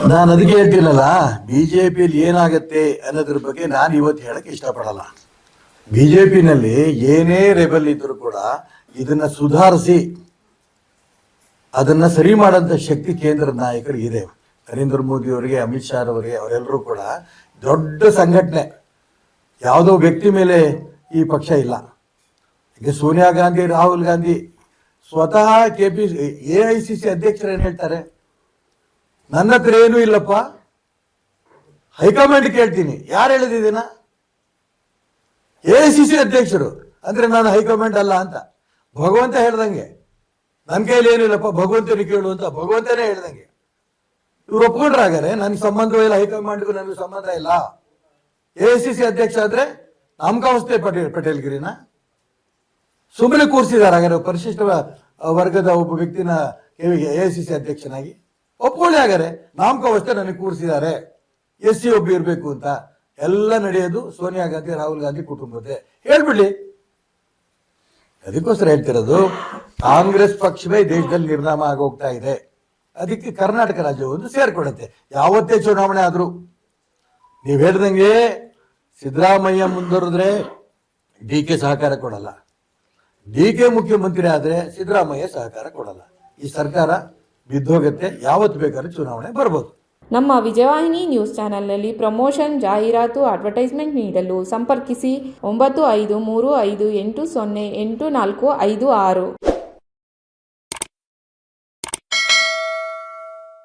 ನಾನು ಅದಕ್ಕೆ ಹೇಳ್ತೀನಲ್ಲ, ಬಿಜೆಪಿಯಲ್ಲಿ ಏನಾಗತ್ತೆ ಅನ್ನೋದ್ರ ಬಗ್ಗೆ ನಾನು ಇವತ್ತು ಹೇಳಕ್ಕೆ ಇಷ್ಟಪಡಲ್ಲ. ಬಿಜೆಪಿನಲ್ಲಿ ಏನೇ ರೆಬಲ್ ಇದ್ರೂ ಕೂಡ ಇದನ್ನ ಸುಧಾರಿಸಿ ಅದನ್ನ ಸರಿ ಮಾಡೋಂಥ ಶಕ್ತಿ ಕೇಂದ್ರ ನಾಯಕರು ಇದೆ. ನರೇಂದ್ರ ಮೋದಿ ಅವರಿಗೆ, ಅಮಿತ್ ಶಾ ಅವರಿಗೆ, ಅವರೆಲ್ಲರೂ ಕೂಡ ದೊಡ್ಡ ಸಂಘಟನೆ. ಯಾವುದೋ ವ್ಯಕ್ತಿ ಮೇಲೆ ಈ ಪಕ್ಷ ಇಲ್ಲ. ಈಗ ಸೋನಿಯಾ ಗಾಂಧಿ, ರಾಹುಲ್ ಗಾಂಧಿ ಸ್ವತಃ AICC ಅಧ್ಯಕ್ಷರು ಏನು ಹೇಳ್ತಾರೆ, ನನ್ನ ಹತ್ರ ಏನೂ ಇಲ್ಲಪ್ಪ, ಹೈಕಮಾಂಡ್ ಕೇಳ್ತೀನಿ. ಯಾರು ಹೇಳಿದಿನ? AICC ಅಧ್ಯಕ್ಷರು. ಅಂದ್ರೆ ನಾನು ಹೈಕಮಾಂಡ್ ಅಲ್ಲ ಅಂತ ಭಗವಂತ ಹೇಳ್ದಂಗೆ. ನನ್ನ ಕೈಲಿ ಏನಿಲ್ಲಪ್ಪ, ಭಗವಂತನ ಕೇಳು ಅಂತ ಭಗವಂತನೇ ಹೇಳ್ದಂಗೆ. ಇವ್ರು ಒಪ್ಕೊಂಡ್ರಾಗಾರೆ ನನಗೆ ಸಂಬಂಧವೂ ಇಲ್ಲ, ಹೈಕಮಾಂಡ್ಗೂ ನನಗೆ ಸಂಬಂಧ ಇಲ್ಲ. AICC ಅಧ್ಯಕ್ಷ ಆದ್ರೆ ನಾಮಕಾವಸ್ಥೆ ಪಟೇಲ್ಗಿರಿನ ಸುಮ್ಮನೆ ಕೂರಿಸಿದಾರೆ. ಹಾಗಾದ್ರೆ ಪರಿಶಿಷ್ಟ ವರ್ಗದ ಒಬ್ಬ ವ್ಯಕ್ತಿನ AICC ಅಧ್ಯಕ್ಷನಾಗಿ ಒಪ್ಕೊಳ್ಳಿ. ಹಾಗಾದ್ರೆ ನಾಮಕಾವಸ್ಥೆ ನನಗೆ ಕೂರಿಸಿದ್ದಾರೆ, SC ಒಬ್ಬ ಇರಬೇಕು ಅಂತ. ಎಲ್ಲ ನಡೆಯೋದು ಸೋನಿಯಾ ಗಾಂಧಿ, ರಾಹುಲ್ ಗಾಂಧಿ ಕುಟುಂಬದ್ದೇ. ಹೇಳ್ಬಿಡ್ಲಿ. ಅದಕ್ಕೋಸ್ಕರ ಹೇಳ್ತಿರೋದು, ಕಾಂಗ್ರೆಸ್ ಪಕ್ಷವೇ ದೇಶದಲ್ಲಿ ನಿರ್ನಾಮ ಆಗೋಗ್ತಾ ಇದೆ. ಅದಕ್ಕೆ ಕರ್ನಾಟಕ ರಾಜ್ಯ ಒಂದು ಸೇರ್ಕೊಡುತ್ತೆ. ಯಾವತ್ತೇ ಚುನಾವಣೆ ಆದ್ರೂ ನೀವು ಹೇಳ್ದಂಗೆ ಸಿದ್ದರಾಮಯ್ಯ ಮುಂದುವರೆದ್ರೆ DK ಸಹಕಾರ ಕೊಡಲ್ಲ, DK ಮುಖ್ಯಮಂತ್ರಿ ಆದ್ರೆ ಸಿದ್ದರಾಮಯ್ಯ ಸಹಕಾರ ಕೊಡಲ್ಲ. ಈ ಸರ್ಕಾರ ಬಿದ್ದೋಗತ್ತೆ. ಯಾವತ್ತು ಬೇಕಾದ್ರೂ ಚುನಾವಣೆ ಬರ್ಬೋದು. ನಮ್ಮ ವಿಜಯವಾಹಿನಿ ನ್ಯೂಸ್ ಚಾನೆಲ್ನಲ್ಲಿ ಪ್ರಮೋಷನ್, ಜಾಹೀರಾತು, ಅಡ್ವರ್ಟೈಸ್ಮೆಂಟ್ ನೀಡಲು ಸಂಪರ್ಕಿಸಿ 9535808456.